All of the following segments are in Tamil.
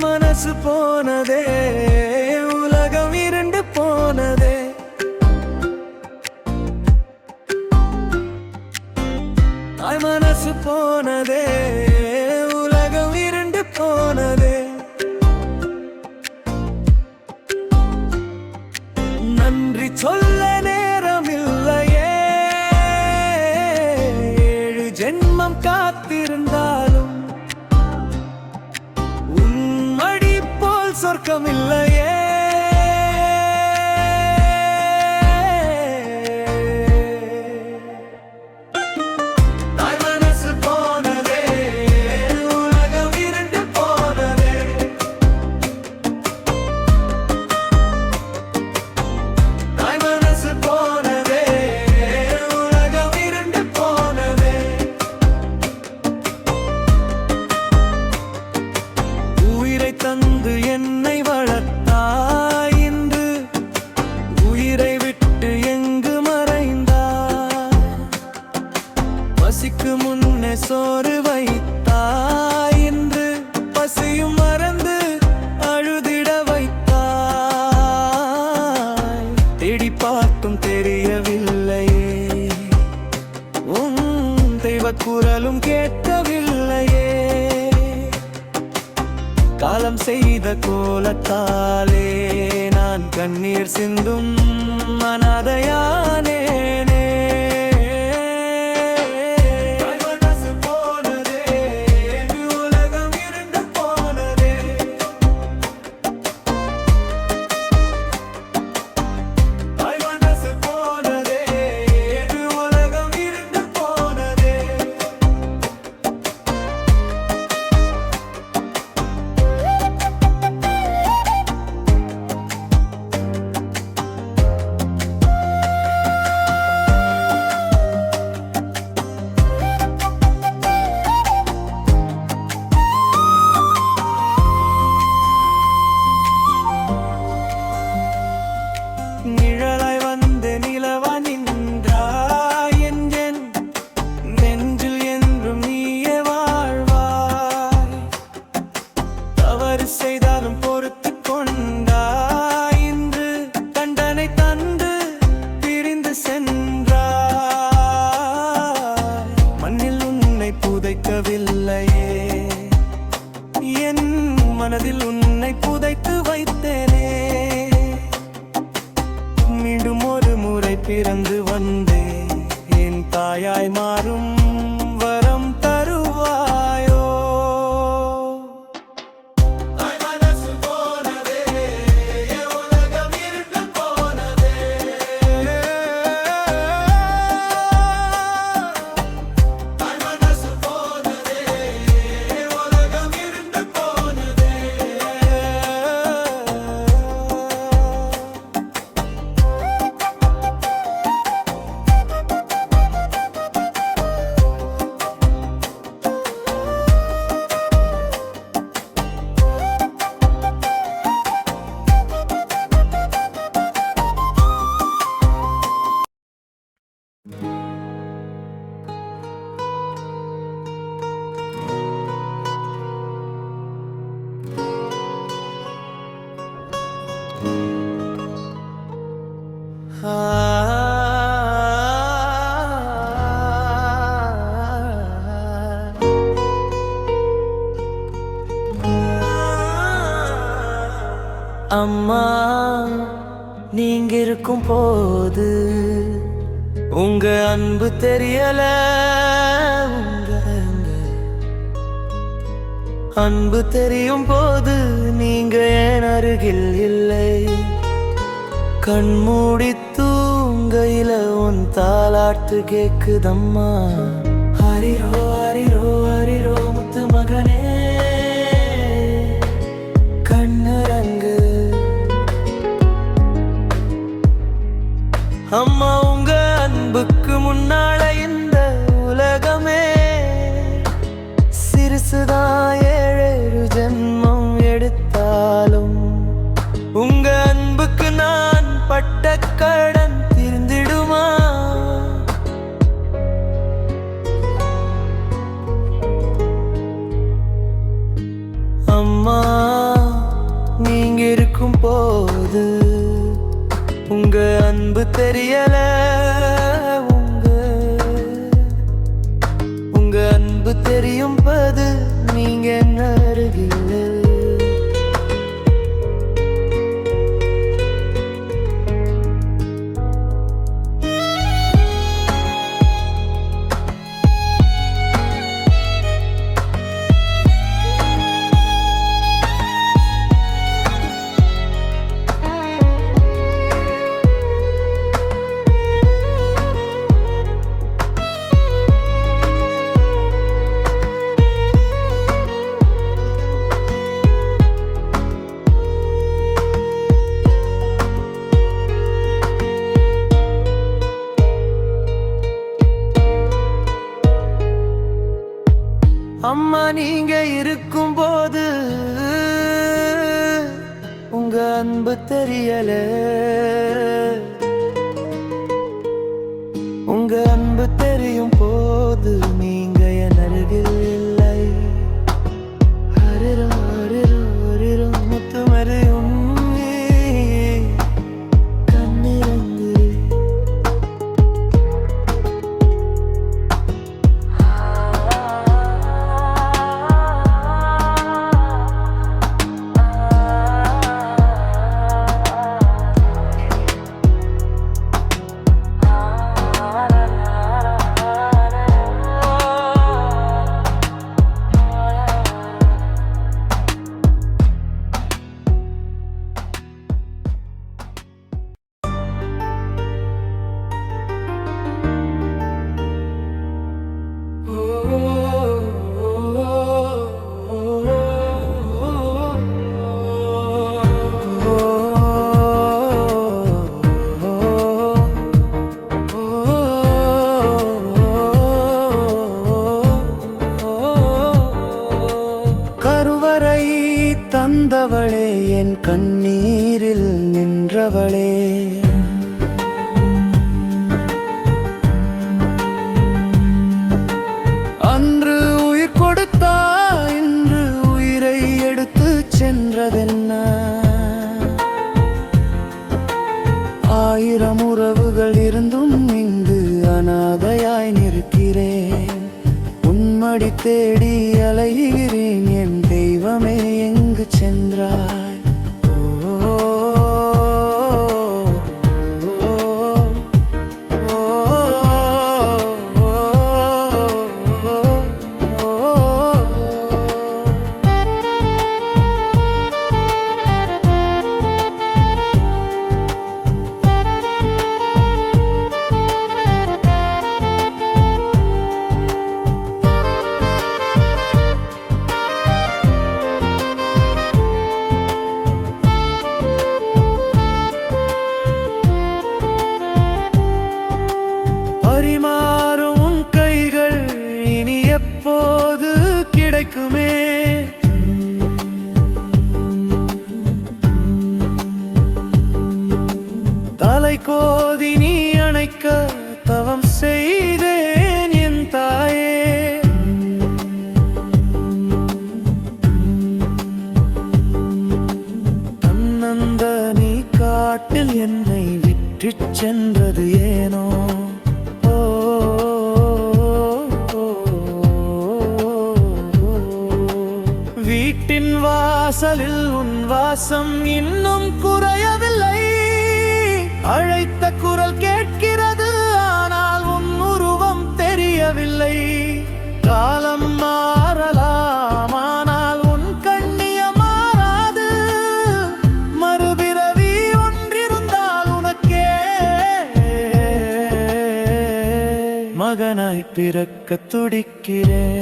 மனசு போனதே, உலகம் இருண்டு போனதே. மனசு போனதே, உலகம் இருண்டு போனதே. நன்றி சொல்ல நேரமில்லையே, 7 ஜென்மம் காத்திருந்தாலும் உன் மடி போல் சொர்க்கமில்லையே. தந்து என்னை வளர்த்தாய், இன்று உயிரை விட்டு எங்கு மறைந்தாய். பசிக்கு முன்னே சோறு வைத்தாய், இன்று பசியும் மறந்து அழுதிட வைத்தாய். தேடி பார்த்தும் தெரியவில்லையே, உன் தெய்வ குரலும் கேட்கவில்லையே. காலம் செய்த கோலத்தாலே நான் கண்ணீர் சிந்தும் அனாதையானேனே. மனசு போனதே, உலகம் இருண்டு போனதே. மனசு போனதே, உலகம் இருண்டு போனதே. நிழலாய் வந்து நிலவா நின்றாய், என் நெஞ்சில் என்றும் நீயே வாழ்வாய். தவறு செய்தாலும் பொறுத்து கொண்டாய், இன்று தண்டனை தந்து பிரிந்து சென்றாய். மண்ணில் உன்னை புதைக்கவில்லையே, என் மனதில் உன்னை புதைத்து வைத்தேனே. மீண்டும் ஒரு முறை பிறந்து வந்தே, என் தாயாய் மாறும் வரம் தருவாயோ. மனசு போனதே, உலகம் இருண்டு போனதே. மனசு போனதே, உலகம் இருண்டு போனதே. அம்மா, நீங்க இருக்கும் போது உங்க அன்பு தெரியல. உங்க அன்பு தெரியும் போது நீங்க ஏன் அருகில் இல்லை. கண்மூடி தூங்கையில உன் தாலாட்டு கேக்குதம்மா. ஹரிரோ ஹரிரோ ஹரிரோ முத்து மகனே, கண்ணரங்கு. அம்மா, உங்க அன்புக்கு முன்னால இந்த உலகமே சிறுசுதான். 7 ஜென்மம் எடுத்தாலும் உங்க அன்புக்கு நான் பட்ட கடன் தீர்ந்திடுமா? அம்மா, அன்பு தெரியல. உங்க அன்பு தெரியும் பது நீங்க என்ன அருகில். அம்மா நீங்க இருக்கும்போது உங்க அன்பு தெரியல. உங்க அன்பு தெரியும் போது நீங்க என் அருகில் இல்லை. ஹரிரோ ஹரிரோ ஹரிரோ முத்துமறையும் தந்தவளே என் கண்ணீரில் நின்றவளே. அன்று உயிர் கொடுத்தா இன்று உயிரை எடுத்து சென்றதென்ன. ஆயிரம் உறவுகள் இருந்தும் இங்கு அனாதையாய் நிற்கிறேன். உன்மடி தேடி அலைகிறேன் என் தெய்வமே எங்கு சென்றாய். பரிமாறும் உன் கைகள் இனி எப்போது கிடைக்குமே. தலை கோதி நீ அணைக்க தவம் செய்தேன் என் தாயே. தன்னந்த நீ காட்டில் என்னை விட்டுச் சென்றது ஏனோ. வீட்டின் வாசலில் உன் வாசம் இன்னும் குறையவில்லை. அழைத்த குரல் கேட்கிறது ஆனால் உன் உருவம் தெரியவில்லை. காலம் மாறலாம் ஆனால் உன் கண்ணியம் மாறாது. மறுபிறவி ஒன்றிருந்தால் உனக்கே மகனாய் பிறக்க துடிக்கிறேன்.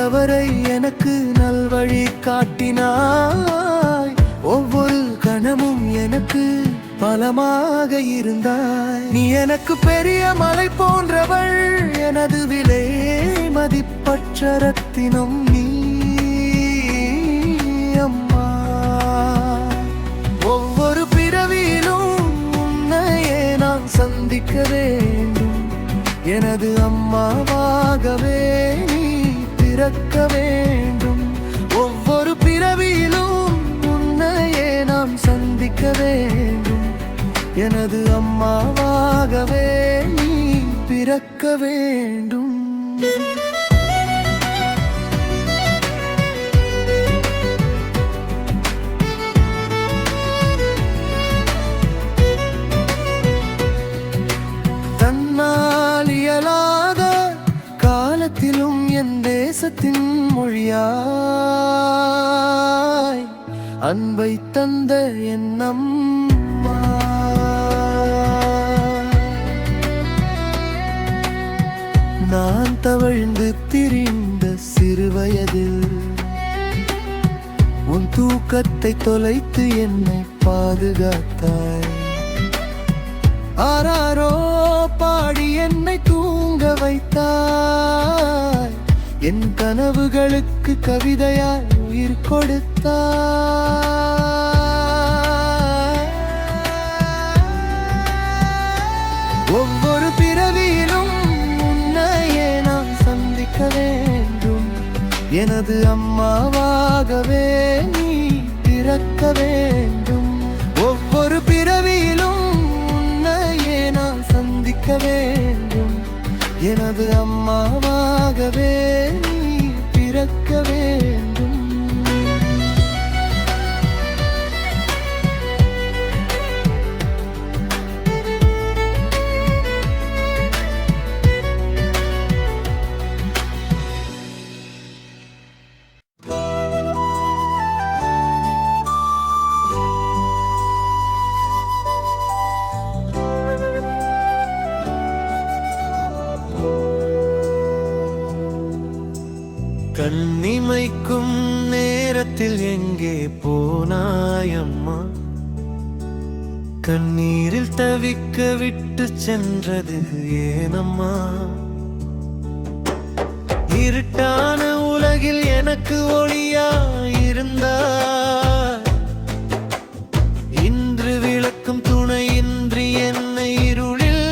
உள்ளவரை எனக்கு நல்வழி காட்டினாய். ஒவ்வொரு கணமும் எனக்கு பலமாக இருந்தாய். நீ எனக்கு பெரிய மலை போன்றவள், எனது விலை மதிப்பற்ற ரத்தினம் நீ அம்மா. ஒவ்வொரு பிறவியிலும் உன்னையே நான் சந்திக்க வேண்டும். எனது அம்மாவாகவே நீ பிறக்க வேண்டும். ஒவ்வொரு பிறவியிலும் உன்னையே நாம் சந்திக்க வேண்டும். எனது அம்மாவாகவே நீ பிறக்க வேண்டும். தன்னால் இயலாத காலத்திலும் என் தேசத்தின் மொழியாய் அன்பை தந்த என் அம்மா. நான் தவழ்ந்து திரிந்த சிறுவயதில் உன் தூக்கத்தை தொலைத்து என்னை பாதுகாத்தாய். ஆராரோ பாடி என்னை தூங்க வைத்தாய். என் கனவுகளுக்கு கவிதையாய் உயிர் கொடுத்தாய். ஒவ்வொரு பிறவியிலும் உன்னையே நான் சந்திக்க வேண்டும். எனது அம்மாவாகவே நீ பிறக்க வேண்டும். ஒவ்வொரு பிறவியிலும் உன்னையே நான் சந்திக்க வேண்டும். எனது அம்மாவாகவே நீ பிறக்க வேண்டும். கண்ணிமைக்கும் நேரத்தில் எங்கே போனாயம்மா? கண்ணீரில் தவிக்க விட்டு சென்றது ஏனம்மா? இருட்டான உலகில் எனக்கு ஒளியாயிருந்தாய். இன்று விளக்கும் துணையின்றி என்னை இருளில்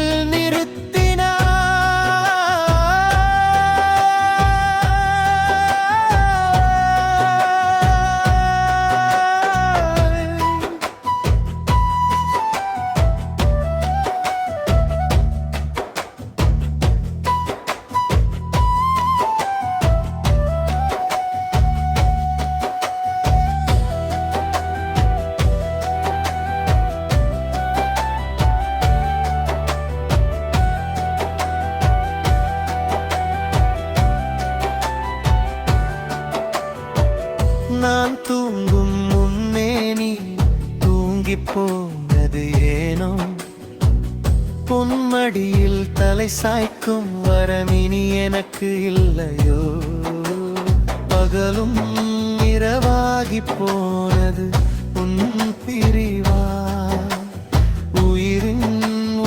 நான் தூங்கும் முன்னே நீ தூங்கி போனது ஏனோ? பொன்மடியில் தலை சாய்க்கும் வரமினி எனக்கு இல்லையோ? பகலும் இரவாகி போனது உன் பிரிவா? உயிரின்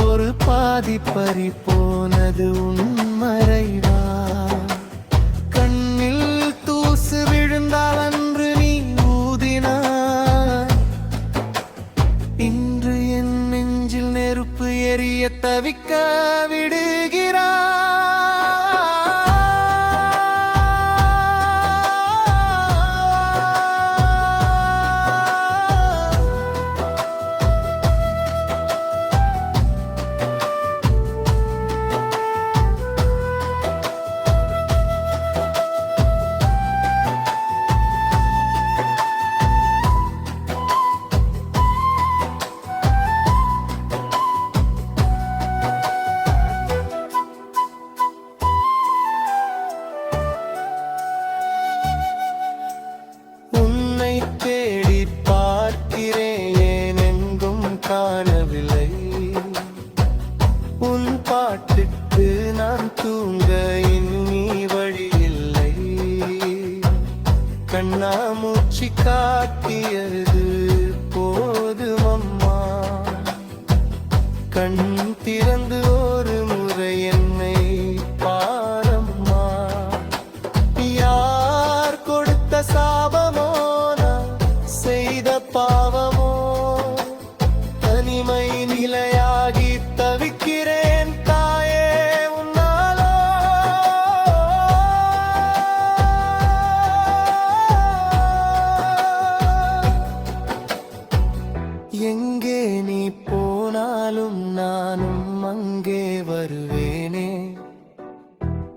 ஒரு பாதி பறி போனது உன் மறைவா? கண்ணில் தூசு விழுந்தால் அன்று நீ ஊதினாய். இன்று என் நெஞ்சில் நெருப்பு எரிய தவிக்க விடுகிறாய். தேடி பார்க்கிறேன் எங்கும் காணவில்லை. உன் பாட்டுக்கு நான் தூங்க இனி வழியில்லை. கண்ணாமூச்சி காட்டியது போதும் அம்மா. கண் திறந்து ஒரு முறை என்னை பாரம்மா. யார் கொடுத்த சாபமோ, நான் செய்த பாவமோ, தனிமை நிலையாகி தவிக்கிறேன் தாயே உன்னாலோ. எங்கே நீ போனாலும் நானும் அங்கே வருவேனே.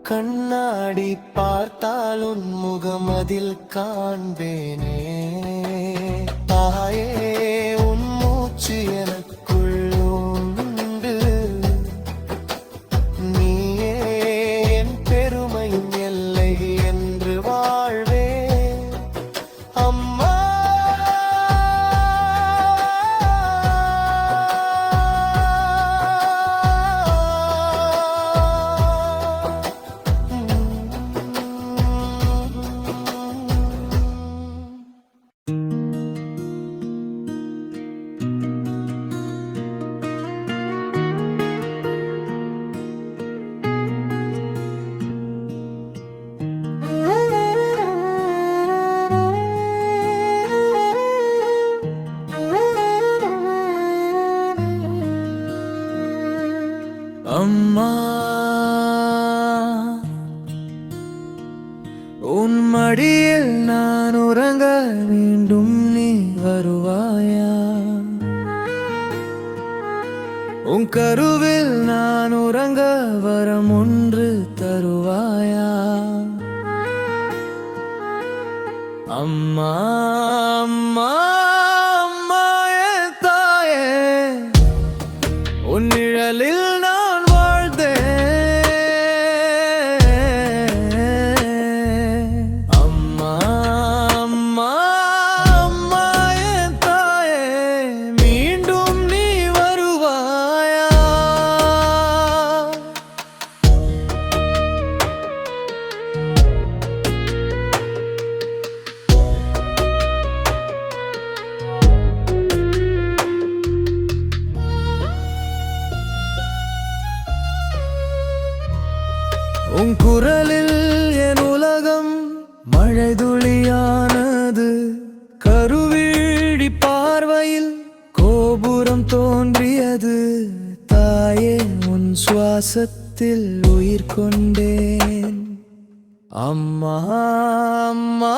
கண்ணாடி பார்த்தாலும் முகம் அதில் காண்பேனே. தாயே உன் மூச்சு எனக்குள் உண்டு. நீயே என் பெருமையும் எல்லை என்று வாழ்வே அம்மா. அம்மா, உன் மடியில் நான் உறங்க மீண்டும் நீ வருவாயா? உன் கருவில் நான் உறங்க வரம் ஒன்று தருவாயா? அம்மா அம்மா அம்மா என் தாயே, உன் நிழலில் நான் வாழ்ந்தேன். அம்மா அம்மா அம்மா என் தாயே, மீண்டும் நீ வருவாயா? உன் குரலில் என் உலகம் மழை துளியானது. கருவிழி பார்வையில் கோபுரம் தோன்றியது. தாயே உன் சுவாசத்தில் உயிர் கொண்டேன். அம்மா அம்மா